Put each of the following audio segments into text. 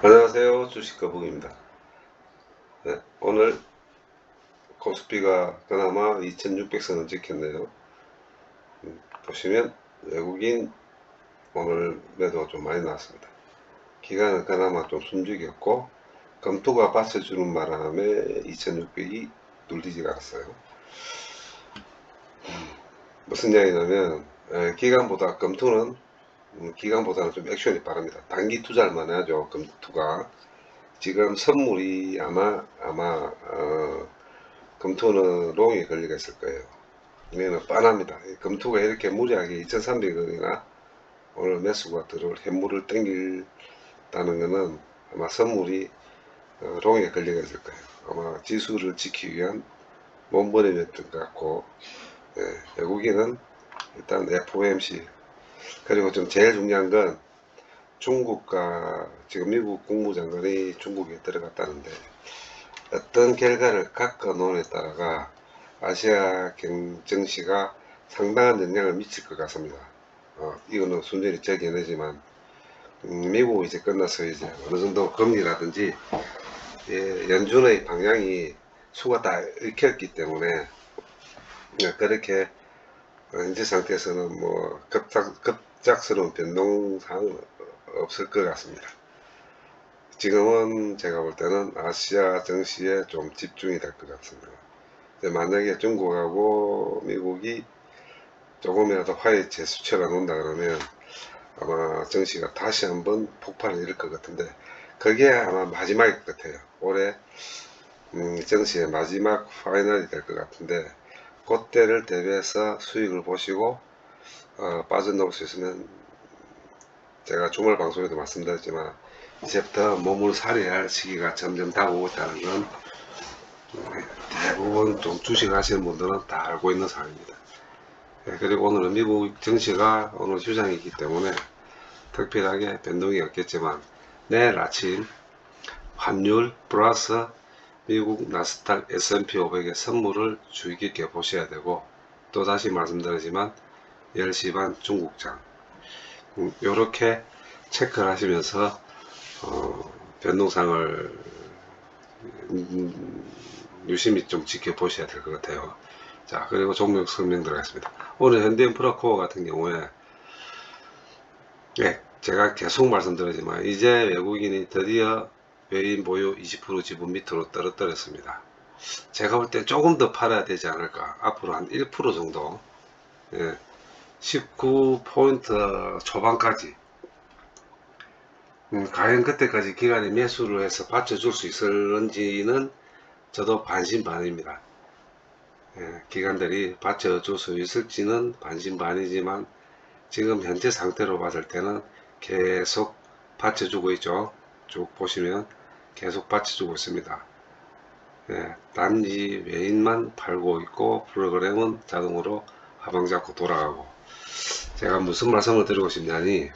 안녕하세요. 주식거북입니다. 네, 오늘 코스피가 그나마 2600선을 지켰네요. 보시면 외국인 오늘 매도가 좀 많이 나왔습니다. 기간은 그나마 좀 숨죽였고 검토가 받쳐주는 바람에 2600이 눌리지가 않았어요. 무슨 이야기냐면 기간보다 검토는 기간보다는 좀 액션이 빠릅니다. 단기 투자를 많이 하죠. 검토가 지금 선물이 아마 검토는 롱에 걸리가 있을 거예요. 얘는 빤합니다. 검토가 이렇게 무리하게 2300원이나 오늘 매수가 들어올 현물을 땡길다는 것은 아마 선물이 롱에 걸리가 있을 거예요. 아마 지수를 지키기 위한 몸부림이었던 것 같고, 외국인은 일단 FOMC, 그리고 좀 제일 중요한 건 중국과 지금 미국 국무장관이 중국에 들어갔다는데 어떤 결과를 갖고 논에 따라가 아시아 증시가 상당한 영향을 미칠 것 같습니다. 이거는 순전히 제 견해지만 미국이 이제 끝나서 이제 어느 정도 금리라든지 연준의 방향이 수가 다 읽혔기 때문에 그렇게 현재 상태에서는 뭐 급작스러운 변동사항은 없을 것 같습니다. 지금은 제가 볼 때는 아시아 증시에 좀 집중이 될 것 같습니다. 만약에 중국하고 미국이 조금이라도 화해 제스처가 논다 그러면 아마 증시가 다시 한번 폭발을 일을 것 같은데 그게 아마 마지막일 것 같아요. 올해 증시의 마지막 파이널이 될 것 같은데 그때를 대비해서 수익을 보시고 빠져나올 수 있으면 제가 주말 방송에도 말씀드렸지만 이제부터 몸을 사려야 할 시기가 점점 다가오고 있다는 건 대부분 좀 주식 하시는 분들은 다 알고 있는 사항입니다. 그리고 오늘은 미국 증시가 오늘 휴장이기 때문에 특별하게 변동이 없겠지만 내일 아침 환율 플러스 미국 나스닥 S&P 500의 선물을 주의 깊게 보셔야 되고 또다시 말씀드리지만 10시 반 중국장 이렇게 체크를 하시면서 변동상을 유심히 좀 지켜보셔야 될 것 같아요. 자, 그리고 종목 설명 들어가겠습니다. 오늘 현대인프라코어 같은 경우에 제가 계속 말씀드리지만 이제 외국인이 드디어 외인 보유 20% 지분 밑으로 떨어뜨렸습니다. 제가 볼 때 조금 더 팔아야 되지 않을까. 앞으로 한 1% 정도 19포인트 초반까지 과연 그때까지 기간에 매수를 해서 받쳐줄 수 있을런지는 저도 반신반의입니다. 기관들이 받쳐줄 수 있을지는 반신반의지만 지금 현재 상태로 봤을 때는 계속 받쳐주고 있죠. 쭉 보시면 계속 받쳐주고 있습니다. 단지 외인만 팔고 있고 프로그램은 자동으로 하방 잡고 돌아가고, 제가 무슨 말씀을 드리고 싶냐니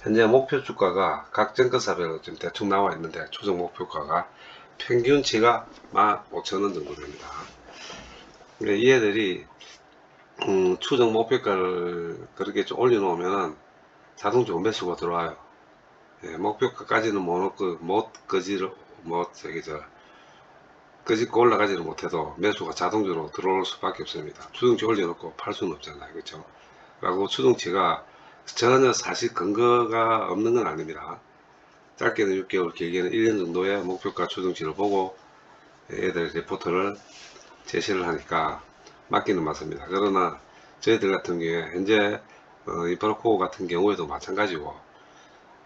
현재 목표 주가가 각 증권사별로 좀 대충 나와 있는데 추정 목표가가 평균치가 15,000원 정도 됩니다. 이 애들이 추정 목표가를 그렇게 좀 올려놓으면 자동적으로 매수가 들어와요. 목표가까지는 끄집고 올라가지는 못해도 매수가 자동적으로 들어올 수밖에 없습니다. 추정치 올려놓고 팔 수는 없잖아요. 그렇죠? 그리고 추정치가 전혀 사실 근거가 없는 건 아닙니다. 짧게는 6개월, 길게는 1년 정도의 목표가 추정치를 보고 애들 레포트를 제시를 하니까 맞기는 맞습니다. 그러나 저희들 같은 경우에 현재 인프라코어 같은 경우에도 마찬가지고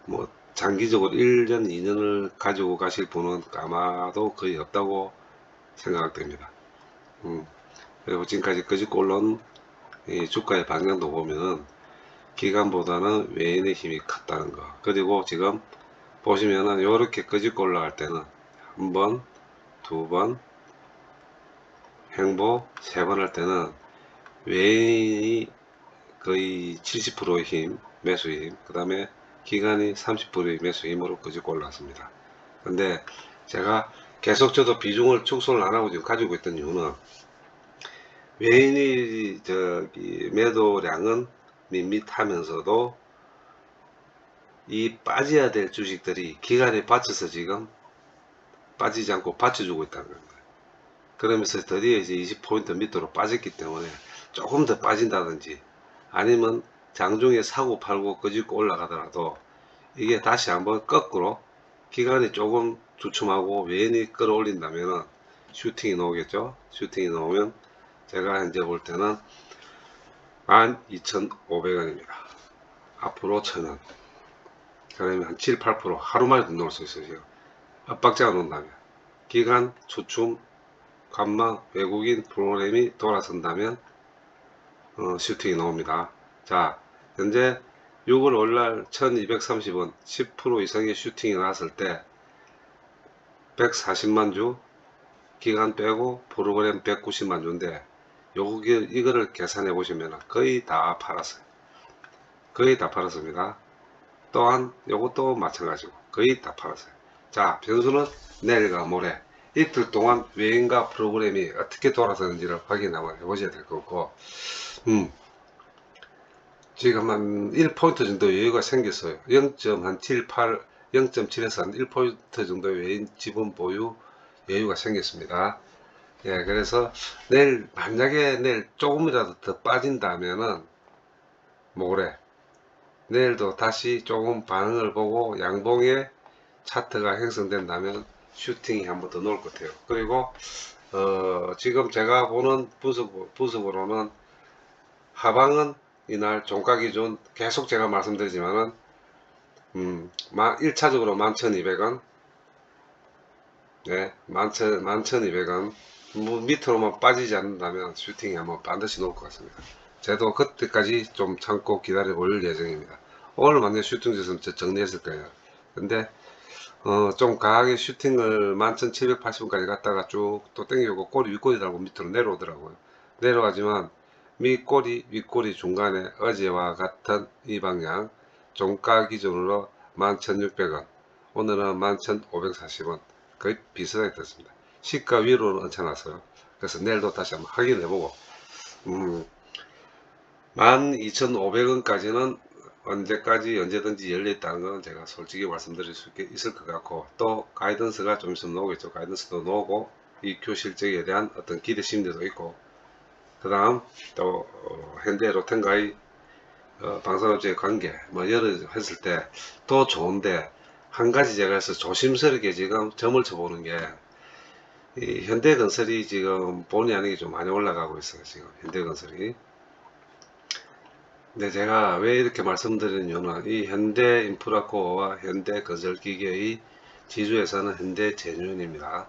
뭐 장기적으로 1년, 2년을 가지고 가실 분은 아마도 거의 없다고 생각됩니다. 그리고 지금까지 끄집고 올라온 이 주가의 방향도 보면은 기간보다는 외인의 힘이 컸다는 거. 그리고 지금 보시면은 이렇게 끄집고 올라갈 때는 한 번, 두 번, 횡보, 세 번 할 때는 외인이 거의 70%의 힘, 매수 힘, 그 다음에 기간이 30%의 매수 힘으로 끄집고 올랐습니다. 근데 제가 계속 저도 비중을 축소를 안 하고 지금 가지고 있던 이유는 외인이 매도량은 밋밋하면서도 이 빠져야 될 주식들이 기간에 받쳐서 지금 빠지지 않고 받쳐주고 있다는 겁니다. 그러면서 드디어 이제 20포인트 밑으로 빠졌기 때문에 조금 더 빠진다든지 아니면 장중에 사고 팔고 거짓고 올라가더라도 이게 다시 한번 거꾸로 기간이 조금 주춤하고 외인이 끌어올린다면은 슈팅이 나오겠죠. 슈팅이 나오면 제가 현재 볼 때는 12,500원입니다. 앞으로 1,000원. 그러면 한 7, 8% 하루만에 넣을 수 있어요. 지금. 압박자가 논다면. 기간 주춤 관망 외국인 프로그램이 돌아선다면 슈팅이 나옵니다. 자, 현재 6월 5일날 1230원 10% 이상의 슈팅이 나왔을 때 140만 주 기간 빼고 프로그램 190만 주인데 이거를 계산해 보시면 거의 다 팔았어요. 거의 다 팔았습니다. 또한 요것도 마찬가지고 거의 다 팔았어요. 자, 변수는 내일과 모레 이틀 동안 외인과 프로그램이 어떻게 돌아서는지를 확인해 보셔야 될 거고 지금 한 1포인트 정도 여유가 생겼어요. 0.78, 0.7에서 한 1포인트 정도 외인 지분 보유 여유가 생겼습니다. 예, 그래서 내일 만약에 내일 조금이라도 더 빠진다면은 모레 내일도 다시 조금 반응을 보고 양봉의 차트가 형성된다면 슈팅이 한 번 더 나올 것 같아요. 그리고 지금 제가 보는 분석으로는 하방은 이날 종가 기준 계속 제가 말씀드리지만은 1차적으로 11,200원 네, 11,200원 밑으로만 빠지지 않는다면 슈팅이 한번 반드시 나올 것 같습니다. 저도 그때까지 좀 참고 기다려 볼 예정입니다. 오늘 만약 슈팅 줬으면 정리했을 거예요. 근데 좀 강하게 슈팅을 11,780원까지 갔다가 쭉 또 땡겨오고 꼬리 윗꼬리 달고 밑으로 내려오더라고요. 내려가지만 밑꼬리 윗꼬리 중간에 어제와 같은 이 방향 종가 기준으로 11,600원 오늘은 11,540원 거의 비슷하게 됐습니다. 시가 위로는 얹혀놨어요. 그래서 내일도 다시 한번 확인해보고 12,500원까지는 언제까지 언제든지 열려있다는 건 제가 솔직히 말씀드릴 수 있을 것 같고 또 가이던스가 좀 있으면 나오겠죠. 가이던스도 나오고 EQ 실적에 대한 어떤 기대 심리도 있고 그 다음 또 현대 로텐과의 방산업체의 관계 뭐 여러 했을 때 더 좋은데 한 가지 제가 해서 조심스럽게 지금 점을 쳐보는 게 이 현대건설이 지금 본의 아니게 좀 많이 올라가고 있어요. 지금 현대건설이. 근데 제가 왜 이렇게 말씀드리는 이유는 이 현대인프라코어와 현대건설기계의 지주회사는 현대제주인입니다.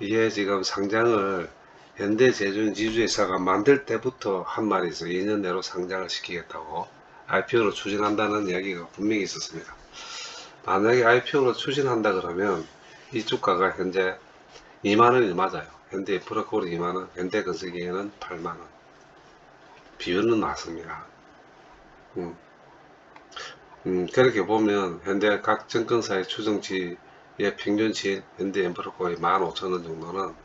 이게 지금 상장을 현대제주인 지주회사가 만들 때부터 한 말이 있어요. 2년 내로 상장을 시키겠다고 IPO로 추진한다는 이야기가 분명히 있었습니다. 만약에 IPO로 추진한다 그러면 이 주가가 현재 2만원이 맞아요. 현대인프라코어는 2만원, 현대건설기계는 8만원. 비율은 맞습니다. 그렇게 보면 현대 각 증권사의 추정치의 평균치 현대인프라코어의 15,000원 정도는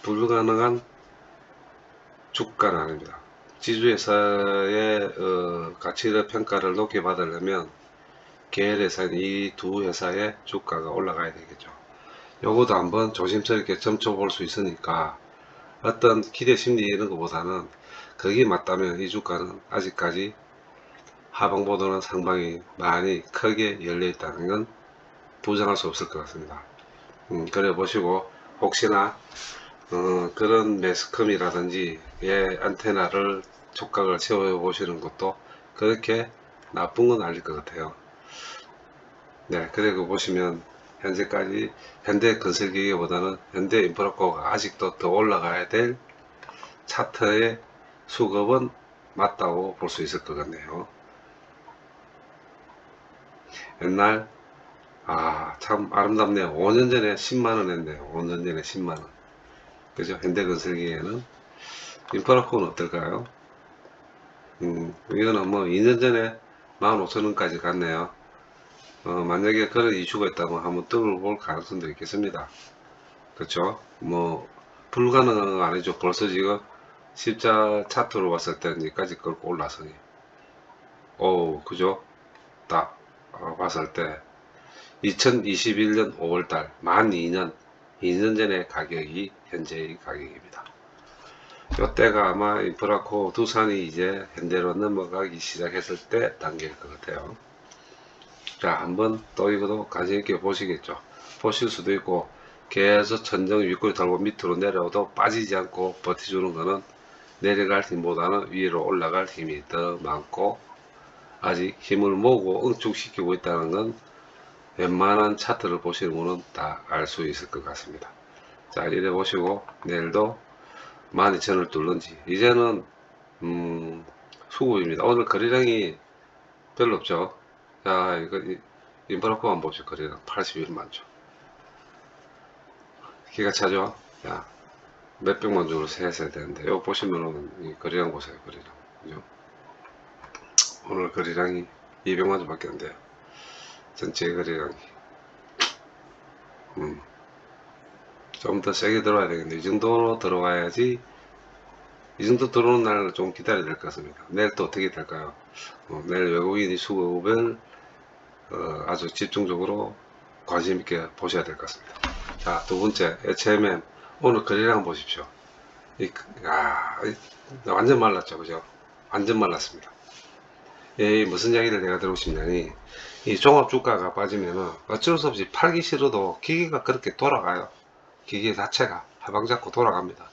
불가능한 주가는 아닙니다. 지주회사의 가치를 평가를 높게 받으려면 계열회사인 이 두 회사의 주가가 올라가야 되겠죠. 요것도 한번 조심스럽게 점쳐볼 수 있으니까 어떤 기대 심리 이런 것보다는 거기에 맞다면 이 주가는 아직까지 하방보다는 상방이 많이 크게 열려 있다는 건 부정할 수 없을 것 같습니다. 그래 보시고 혹시나 그런 매스컴이라든지 안테나를 촉각을 세워 보시는 것도 그렇게 나쁜 건 아닐 것 같아요. 네, 그리고 보시면 현재까지 현대건설기계보다는 현대인프라코어가 아직도 더 올라가야 될 차트의 수급은 맞다고 볼 수 있을 것 같네요. 옛날 참 아름답네요. 5년 전에 10만원 했네요. 5년 전에 10만원. 그죠? 현대건설기에는 인프라코는 어떨까요? 이거는 뭐 2년 전에 15,000원까지 갔네요. 만약에 그런 이슈가 있다면 한번 뚫어볼 가능성도 있겠습니다. 그렇죠? 뭐 불가능한 건 아니죠. 벌써 지금 십자 차트로 봤을 때 여기까지 끌고 올라서니 그죠? 딱 봤을 때 2021년 5월달 만 2년 전의 가격이 현재의 가격입니다. 이때가 아마 인프라코어 두산이 이제 현대로 넘어가기 시작했을 때 단계일 것 같아요. 자, 한번 또 이것도 관심있게 보시겠죠. 보실 수도 있고, 계속 천정 윗골이 달고 밑으로 내려오도 빠지지 않고 버텨주는 거는 내려갈 힘보다는 위로 올라갈 힘이 더 많고, 아직 힘을 모으고 응축시키고 있다는 건 웬만한 차트를 보시는 분은 다 알 수 있을 것 같습니다. 자, 이래 보시고 내일도 12,000을 뚫는지 이제는 수급입니다. 오늘 거래량이 별로 없죠. 자, 이거 인프라코어 한번 보죠. 거래량 81만 주. 기가 차죠. 야, 몇백만 주로 세야 되는데 이거 보시면은 이 거래량 보세요. 거래량. 그죠? 오늘 거래량이 200만 주밖에 안 돼요. 전체 거래량이. 좀 더 세게 들어와야 되겠는데 이 정도로 들어와야지. 이 정도 들어오는 날 좀 기다려야 될 것 같습니다. 내일 또 어떻게 될까요? 내일 외국인이 수급을 아주 집중적으로 관심 있게 보셔야 될 것 같습니다. 자, 두 번째 HMM 오늘 거래량 보십시오. 완전 말랐죠, 그죠? 완전 말랐습니다. 무슨 이야기를 내가 들고 싶냐니, 이 종합주가가 빠지면은 어쩔 수 없이 팔기 싫어도 기계가 그렇게 돌아가요. 기계 자체가 하방 잡고 돌아갑니다.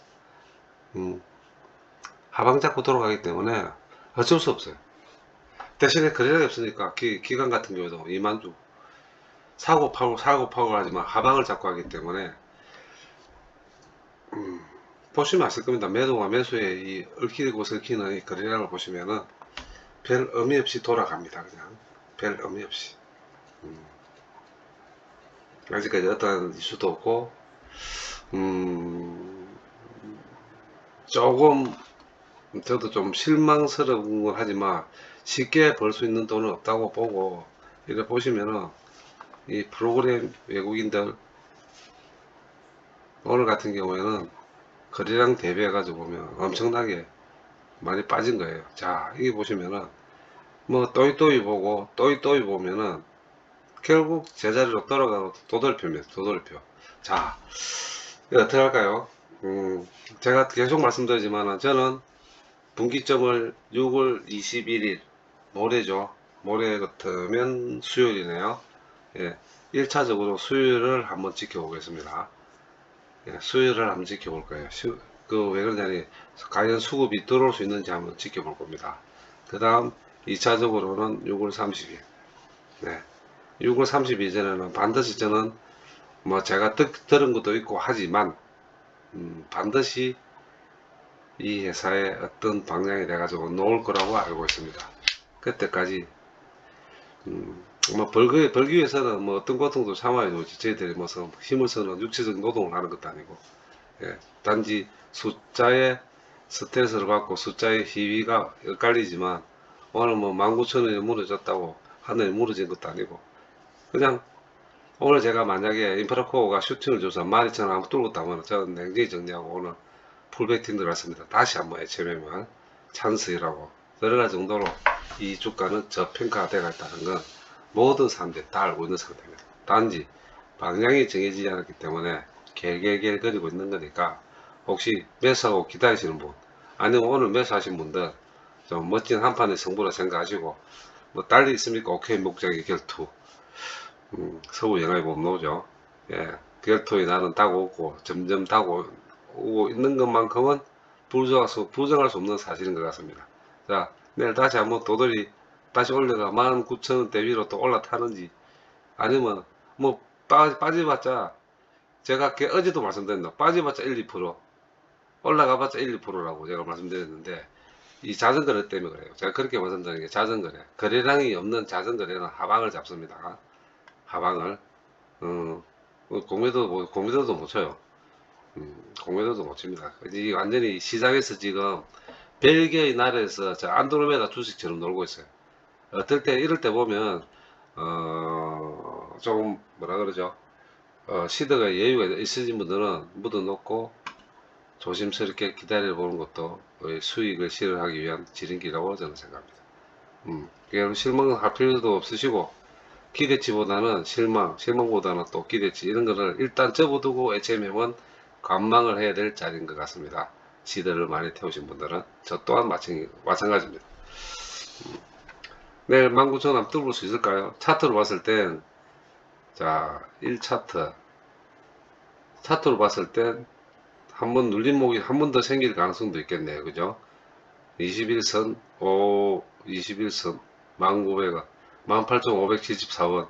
하방 잡고 돌아가기 때문에 어쩔 수 없어요. 대신에 거래량이 없으니까 기관 같은 경우도 2만 주 사고 팔고 하지만 하방을 잡고 하기 때문에 보시면 아실 겁니다. 매도와 매수의 이 얽히고 설키는 이 거래량을 보시면은 별 의미 없이 돌아갑니다. 그냥 별 의미 없이. 아직까지 어떠한 이슈도 없고, 조금 저도 좀 실망스러운 건 하지만 쉽게 벌 수 있는 돈은 없다고 보고, 이렇게 보시면은 이 프로그램 외국인들 오늘 같은 경우에는 거래량 대비해 가지고 보면 엄청나게 많이 빠진 거예요. 자, 이게 보시면은 뭐 또이또이 보고 또이또이 보면은 결국 제자리로 돌아가고 도돌표입니다. 도돌표. 자, 이거 어떻게 할까요? 제가 계속 말씀드리지만 저는 분기점을 6월 21일 모레죠. 모레 같으면 수요일이네요. 예, 1차적으로 수요일을 한번 지켜보겠습니다. 예, 수요일을 한번 지켜볼 거예요. 왜 그러냐니 과연 수급이 들어올 수 있는지 한번 지켜볼 겁니다. 그 다음 2차적으로는 6월 30일. 네. 6월 30일 전에는 반드시 저는 뭐 제가 들은 것도 있고 하지만 반드시 이 회사의 어떤 방향이 돼가지고 놓을 거라고 알고 있습니다. 그때까지 뭐 벌기 위해서는 뭐 어떤 고통도 참아야죠. 저희들이 무슨 힘을 쓰는 육체적인 노동을 하는 것도 아니고, 예, 단지 숫자에 스트레스를 받고 숫자의 희위가 엇갈리지만 오늘 뭐 19,000원이 무너졌다고 하늘이 무너진 것도 아니고, 그냥 오늘 제가 만약에 인프라코어가 슈팅을 줘서 12,000원 한번 뚫고 다면 저는 냉정히 정리하고 오늘 풀베팅 들어갔습니다. 다시 한번 HMM을 찬스라고 들어갈 정도로 이 주가는 저평가되어 있다는 건 모든 사람들이 다 알고 있는 상태입니다. 단지 방향이 정해지지 않았기 때문에 갤갤갤 거리고 있는 거니까 혹시 매수하고 기다리시는 분 아니면 오늘 매수하신 분들 좀 멋진 한판의 승부라 생각하시고 뭐 달리 있습니까? 오케이 목적의 결투 서구 영화에 보면 나오죠. 예, 결투에 나는 타고 오고 점점 타고 오고 있는 것만큼은 부정할 수 없는 사실인 것 같습니다. 자, 내일 다시 한번 도돌이 다시 올려가 19,000원대 위로 또 올라타는지 아니면 뭐 빠져봤자 제가 어제도 말씀드렸는데 빠져봤자 1, 2% 올라가봤자 1, 2%라고 제가 말씀드렸는데 이 자전거래 때문에 그래요. 제가 그렇게 말씀드리는 게 자전거래 거래량이 없는 자전거래는 하방을 잡습니다. 하방을 공매도도 못 쳐요. 공매도도 못 칩니다. 이 완전히 시장에서 지금 벨기에 나라에서 저 안드로메다 주식처럼 놀고 있어요. 어떨 때 이럴 때 보면 조금 뭐라 그러죠? 시대가 여유가 있으신 분들은 묻어놓고 조심스럽게 기다려 보는 것도 수익을 실현하기 위한 지름길이라고 저는 생각합니다. 실망할 필요도 없으시고 기대치보다는 실망보다는 또 기대치, 이런 거를 일단 접어두고 HMM은 관망을 해야 될 자리인 것 같습니다. 시대를 많이 태우신 분들은. 저 또한 마찬가지입니다. 내일 19,000원 한번 뚫을 수 있을까요? 차트로 봤을 땐, 자, 1차트. 차트로 봤을 땐 한번 눌림목이 한 번 더 생길 가능성도 있겠네요. 그죠? 21선, 21선, 1900원, 18,574원.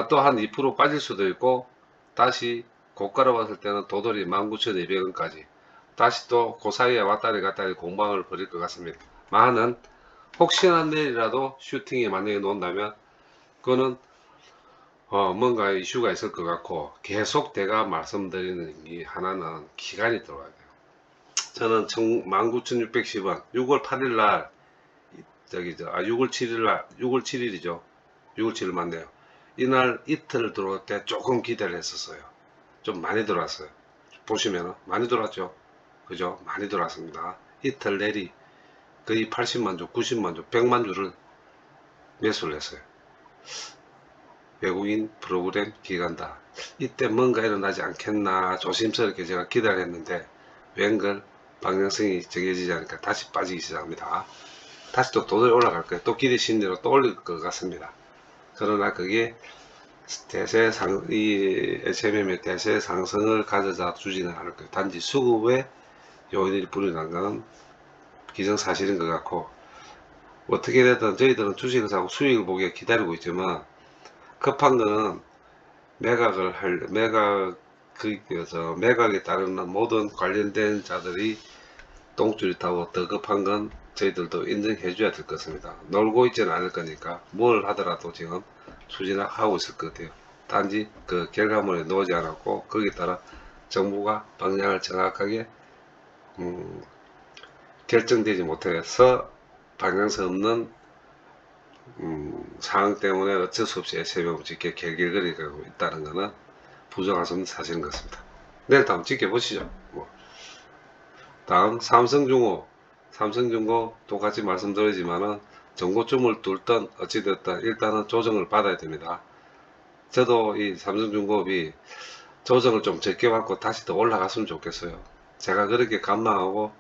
또 한 2% 빠질 수도 있고, 다시 고가로 봤을 때는 도돌이 19,200원까지. 다시 또 그 사이에 왔다리 갔다리 공방을 벌일 것 같습니다. 많은, 혹시나 내일이라도 슈팅이 만약에 놓는다면, 그거는 뭔가 이슈가 있을 것 같고, 계속 제가 말씀드리는 이 하나는 기간이 들어와야 돼요. 저는 19,610원, 6월 8일 날, 6월 7일 날, 6월 7일이죠. 6월 7일 맞네요. 이날 이틀 들어올 때 조금 기대를 했었어요. 좀 많이 들어왔어요. 보시면은 많이 들어왔죠. 그죠? 많이 들어왔습니다. 이틀 내리 거의 80만 주, 90만 주, 100만 주를 매수를 했어요. 외국인 프로그램 기간다. 이때 뭔가 일어나지 않겠나 조심스럽게 제가 기대를 했는데 웬걸 방향성이 정해지지 않으니까 다시 빠지기 시작합니다. 다시 또 도저히 올라갈 거예요. 또 기대 심리로 또 올릴 것 같습니다. 그러나 그게 이 HMM의 대세 상승을 가져다 주지는 않을 거예요. 단지 수급의 요인이 불어난 것은 기정사실인 것 같고, 어떻게 되든 저희들은 주식을 사고 수익을 보기에 기다리고 있지만, 급한 거는 매각에 따르는 모든 관련된 자들이 똥줄이 타고 더 급한 건 저희들도 인정해 줘야 될 것입니다. 놀고 있지는 않을 거니까 뭘 하더라도 지금 추진하고 있을 것 같아요. 단지 그 결과물에 놓지 않았고 거기에 따라 정부가 방향을 정확하게 결정되지 못해서 방향성 없는 상황 때문에 어쩔 수 없이 SM을 짓게 결길거리고 있다는 것은 부정할 수 없는 사실인 것 같습니다. 내일 다음 지켜보시죠. 다음 삼성중공 똑같이 말씀드리지만은 정고점을 둘던 어찌됐든 일단은 조정을 받아야 됩니다. 저도 이 삼성중공업이 조정을 좀 적게 받고 다시 더 올라갔으면 좋겠어요. 제가 그렇게 간망하고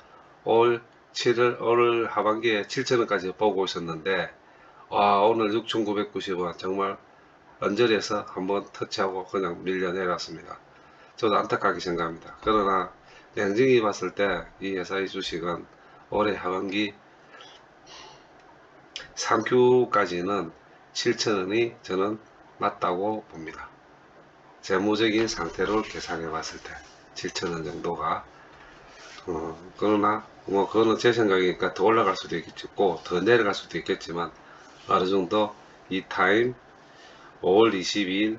올 하반기에 7,000원까지 보고 있었는데 와, 오늘 6,990원 정말 언저리에서 한번 터치하고 그냥 밀려 내렸습니다. 저도 안타깝게 생각합니다. 그러나 냉정히 봤을 때 이 회사의 주식은 올해 하반기 3Q까지는 7,000원이 저는 맞다고 봅니다. 재무적인 상태를 계산해 봤을 때 7,000원 정도가 그러나 뭐 그거는 제 생각이니까 더 올라갈 수도 있겠고 더 내려갈 수도 있겠지만 어느 정도 이 타임 5월 22일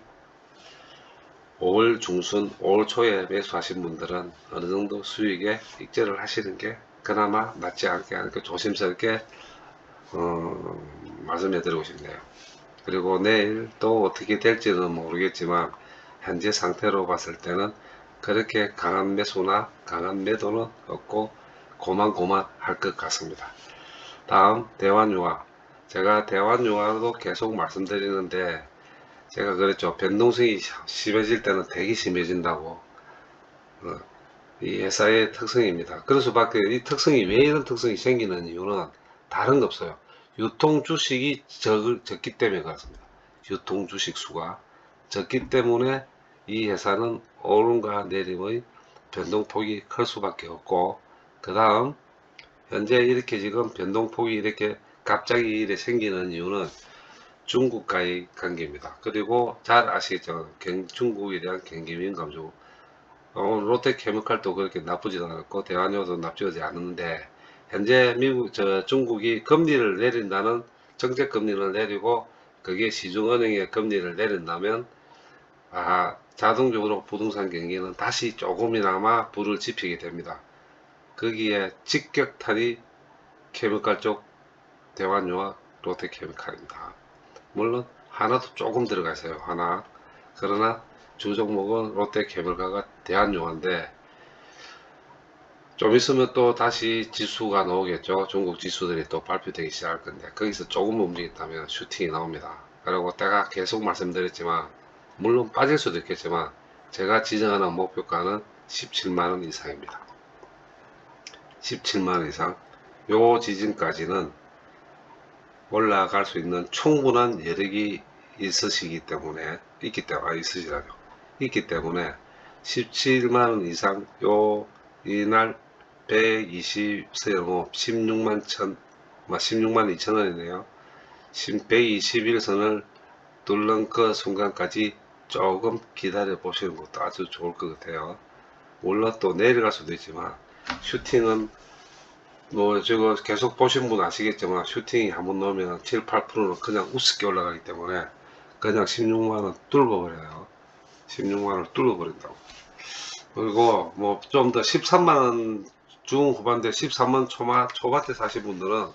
5월 중순 5월 초에 매수하신 분들은 어느 정도 수익에 익절을 하시는 게 그나마 낫지 않게 조심스럽게 말씀해 드리고 싶네요. 그리고 내일 또 어떻게 될지는 모르겠지만 현재 상태로 봤을 때는 그렇게 강한 매수나 강한 매도는 없고 고만고만 할 것 같습니다. 다음 대환유화. 제가 대환유화도 계속 말씀드리는데 제가 그랬죠. 변동성이 심해질 때는 되게 심해진다고. 이 회사의 특성입니다. 그럴 수밖에 이 특성이 왜 이런 특성이 생기는 이유는 다른 거 없어요. 유통 주식이 적기 때문에 그렇습니다. 유통 주식 수가 적기 때문에 이 회사는 오름과 내림의 변동폭이 클 수밖에 없고 그 다음 현재 이렇게 지금 변동폭이 이렇게 갑자기 이렇게 생기는 이유는 중국과의 관계입니다. 그리고 잘 아시겠죠. 중국에 대한 경기 민감주. 롯데케미칼도 그렇게 나쁘지도 않았고 대한유도 나쁘지 않은데 현재 중국이 금리를 내린다는 정책 금리를 내리고 그게 시중은행의 금리를 내린다면 자동적으로 부동산 경기는 다시 조금이나마 불을 지피게 됩니다. 거기에 직격탄이 케미칼 쪽 대환유와 롯데케미칼입니다. 물론 하나도 조금 들어가 있어요. 하나. 그러나 주 종목은 롯데케미칼과 대한유화인데 좀 있으면 또 다시 지수가 나오겠죠. 중국 지수들이 또 발표되기 시작할 건데 거기서 조금 움직였다면 슈팅이 나옵니다. 그리고 제가 계속 말씀드렸지만 물론 빠질 수도 있겠지만 제가 지정하는 목표가는 17만원 이상입니다. 17만원 이상. 요 지진까지는 올라갈 수 있는 충분한 여력이 있으시기 때문에 있기 때문에 17만원 이상 요 이날 120세로 16만 16만 2천원이네요. 121선을 뚫는 그 순간까지 조금 기다려 보시는 것도 아주 좋을 것 같아요. 물론 또 내려갈 수도 있지만 슈팅은 뭐 저거 계속 보신 분 아시겠지만 슈팅이 한번 넣으면 7, 8%는 그냥 우습게 올라가기 때문에 그냥 16만원 뚫어 버려요. 16만원을 뚫어 버린다고. 그리고 뭐 좀 더 13만원 중후반대 13만 초반대 사신 분들은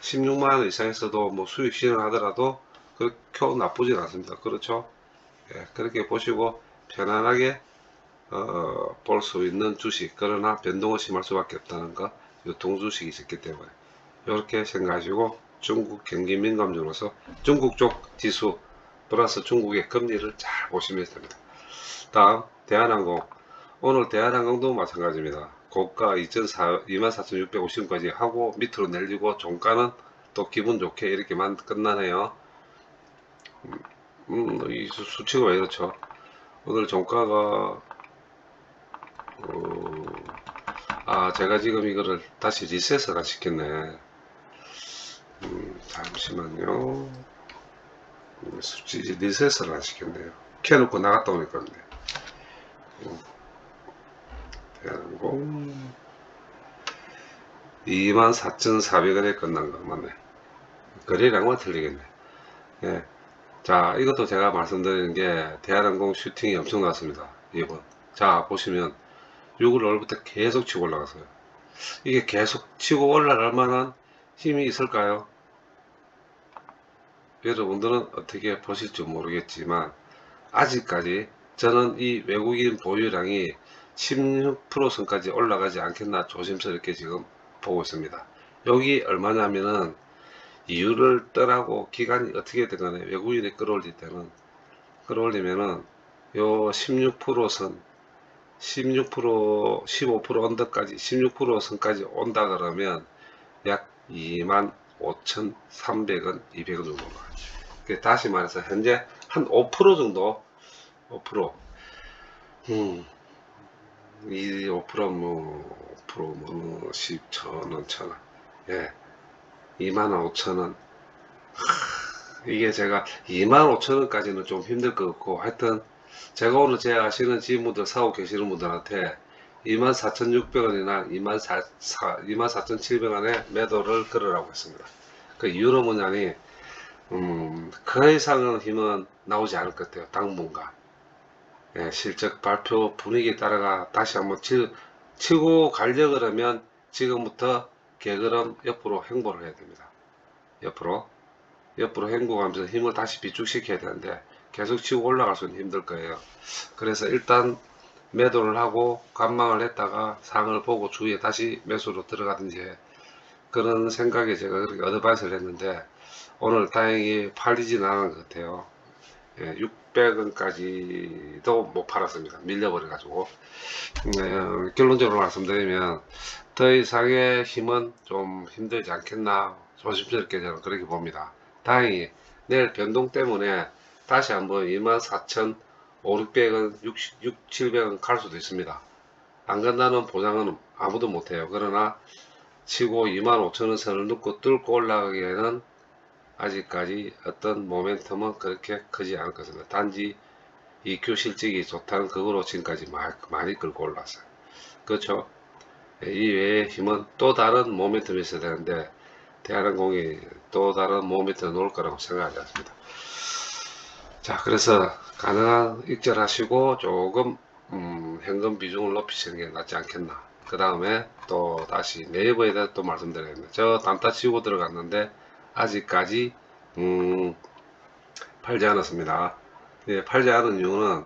16만원 이상에서도 뭐 수익 실현하더라도 그렇게 나쁘진 않습니다. 그렇죠? 예, 그렇게 보시고 편안하게 볼 수 있는 주식, 그러나 변동을 심할 수밖에 없다는 거, 유통주식이 있었기 때문에 이렇게 생각하시고 중국 경기 민감주로서 중국 쪽 지수 플러스 중국의 금리를 잘 보시면 됩니다. 다음 대한항공. 오늘 대한항공도 마찬가지입니다. 고가 24,650원까지 하고 밑으로 내리고 종가는 또 기분 좋게 이렇게만 끝나네요. 이 수치가 왜 이렇죠? 오늘 종가가 제가 지금 이거를 다시 리셋을 안 시켰네. 잠시만요. 수치 리셋을 안 시켰네요. 켜놓고 나갔다 오니까 대한항공 24,400원에 끝난 거 맞네. 거래량만 틀리겠네. 예. 자, 이것도 제가 말씀드리는 게 대한항공 슈팅이 엄청 났습니다. 이번. 자, 보시면 6월 5일부터 계속 치고 올라갔어요. 이게 계속 치고 올라갈 만한 힘이 있을까요? 여러분들은 어떻게 보실지 모르겠지만 아직까지 저는 이 외국인 보유량이 16% 선까지 올라가지 않겠나 조심스럽게 지금 보고 있습니다. 여기 얼마냐면은 이유를 떠나고 기간이 어떻게 되간에 외국인이 끌어올리면은 요 16%선 16% 15% 언더까지 16% 선까지 온다 그러면 약 25,300원 200원 정도 올라가죠. 다시 말해서 현재 한 5% 정도 5% 이 5%뭐 10,000원 천원 예 25,000원. 이게 제가 25,000원까지는 좀 힘들 것 같고 하여튼 제가 오늘 제 아시는 지인분들 사고 계시는 분들한테 24,600원이나 24,700원에 매도를 걸으라고 했습니다. 그 이유는 뭐냐니 그 이상의 힘은 나오지 않을 것 같아요. 당분간. 예, 실적 발표 분위기에 따라가 다시 한번 치고 가려고 그러면 지금부터 개그럼 옆으로 행보를 해야 됩니다. 옆으로 행보하면서 힘을 다시 비축시켜야 되는데 계속 치고 올라갈 수는 힘들 거예요. 그래서 일단 매도를 하고 관망을 했다가 상을 보고 주위에 다시 매수로 들어가든지 그런 생각에 제가 그렇게 어드바이스를 했는데 오늘 다행히 팔리진 않은 것 같아요. 예, 600원까지도 못 팔았습니다. 밀려버려 가지고 결론적으로 말씀드리면 더 이상의 힘은 좀 힘들지 않겠나 조심스럽게 저는 그렇게 봅니다. 다행히 내일 변동 때문에 다시 한번 24,500원 6, 700원 갈 수도 있습니다. 안 간다는 보장은 아무도 못해요. 그러나 치고 25,000원 선을 놓고 뚫고 올라가기에는 아직까지 어떤 모멘텀은 그렇게 크지 않을 것입니다. 단지 EQ 실적이 좋다는 그거로 지금까지 많이 끌고 올랐어요. 그렇죠? 이 외의 힘은 또 다른 모멘텀이 있어야 되는데 대한항공이 또 다른 모멘텀을 놓을 거라고 생각하지 않습니다. 자, 그래서 가능한 익절하시고 조금 현금 비중을 높이시는 게 낫지 않겠나. 그 다음에 또 다시 네이버에 대해서 또 말씀드리겠습니다. 저 단타 치고 들어갔는데 아직까지 팔지 않았습니다. 예, 팔지 않은 이유는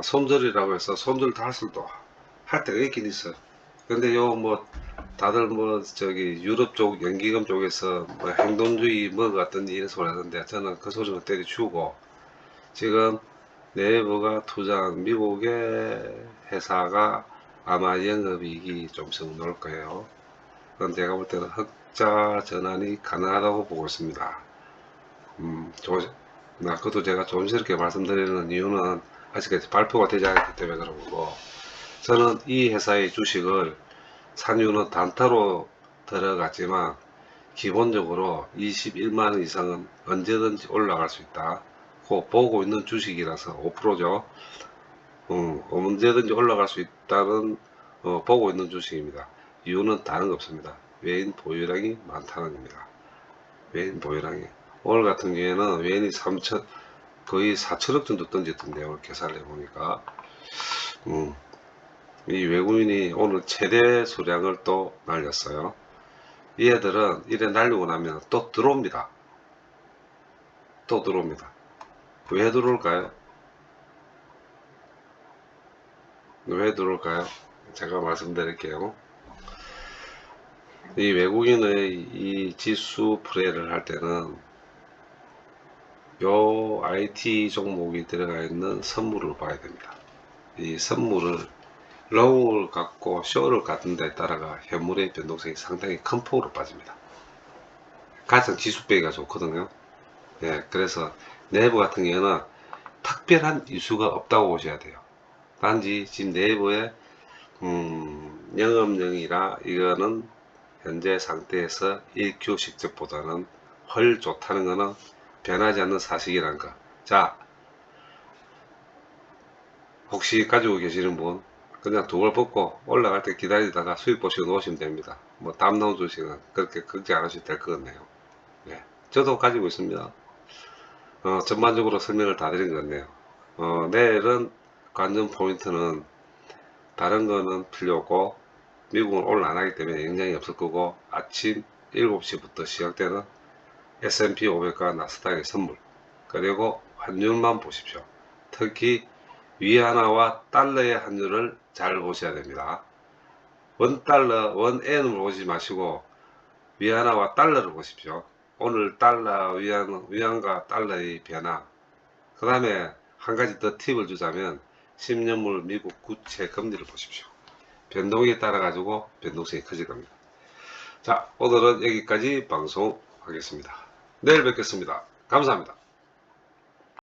손절이라고 해서 손절 다 할 수도 할 때가 있긴 있어요. 근데 요 뭐 다들 뭐 저기 유럽 쪽 연기금 쪽에서 뭐 행동주의 뭐 같은 이런 소리 하던데 저는 그 소리는 때려치우고 지금 네이버가 투자한 미국의 회사가 아마 영업이익이 좀씩 나올 거예요. 그건 제가 볼 때는 흑자 전환이 가능하다고 보고 있습니다. 그것도 제가 조심스럽게 말씀드리는 이유는 아직까지 발표가 되지 않았기 때문에 그런 거고, 저는 이 회사의 주식을 산 이유는 단타로 들어갔지만 기본적으로 21만원 이상은 언제든지 올라갈 수 있다. 그 보고 있는 주식이라서 5%죠. 언제든지 올라갈 수 있다는 보고 있는 주식입니다. 이유는 다른 거 없습니다. 외인 보유량이 많다는 겁니다. 외인 보유량이 오늘 같은 경우에는 외인이 3천 거의 4천억 정도 던졌던데요. 오늘 계산을 해보니까 이 외국인이 오늘 최대 수량을 또 날렸어요. 이 애들은 이래 날리고 나면 또 들어옵니다. 또 들어옵니다. 왜 들어올까요? 왜 들어올까요? 제가 말씀드릴게요. 이 외국인의 이 지수 플레이를 할 때는 요 IT 종목이 들어가 있는 선물을 봐야 됩니다. 이 선물을 롱을 갖고 쇼를 갖는 데 따라가 현물의 변동성이 상당히 큰 폭으로 빠집니다. 가장 지수빼기가 좋거든요. 예, 그래서 네이버 같은 경우는 특별한 이슈가 없다고 보셔야 돼요. 단지 지금 네이버의 영업령이라 이거는 현재 상태에서 1Q 직접보다는 훨 좋다는 것은 변하지 않는 사실이란 거. 자, 혹시 가지고 계시는 분 그냥 두 걸 뽑고 올라갈 때 기다리다가 수익 보시고 놓으시면 됩니다. 뭐 다음 나온 주식은 그렇게 걱정 안 하셔도 될 것 같네요. 네, 저도 가지고 있습니다. 전반적으로 설명을 다 드린 것 같네요. 내일은 관전 포인트는 다른 거는 필요 없고 미국은 오늘 안 하기 때문에 영향이 없을 거고, 아침 7시부터 시작되는 S&P 500과 나스닥의 선물, 그리고 환율만 보십시오. 특히 위안화와 달러의 환율을 잘 보셔야 됩니다. 원달러, 원엔을 보지 마시고 위안화와 달러를 보십시오. 오늘 달러, 위안과 달러의 변화. 그 다음에 한 가지 더 팁을 주자면 10년물 미국 국채 금리를 보십시오. 변동에 따라 가지고 변동성이 커질 겁니다. 자, 오늘은 여기까지 방송하겠습니다. 내일 뵙겠습니다. 감사합니다.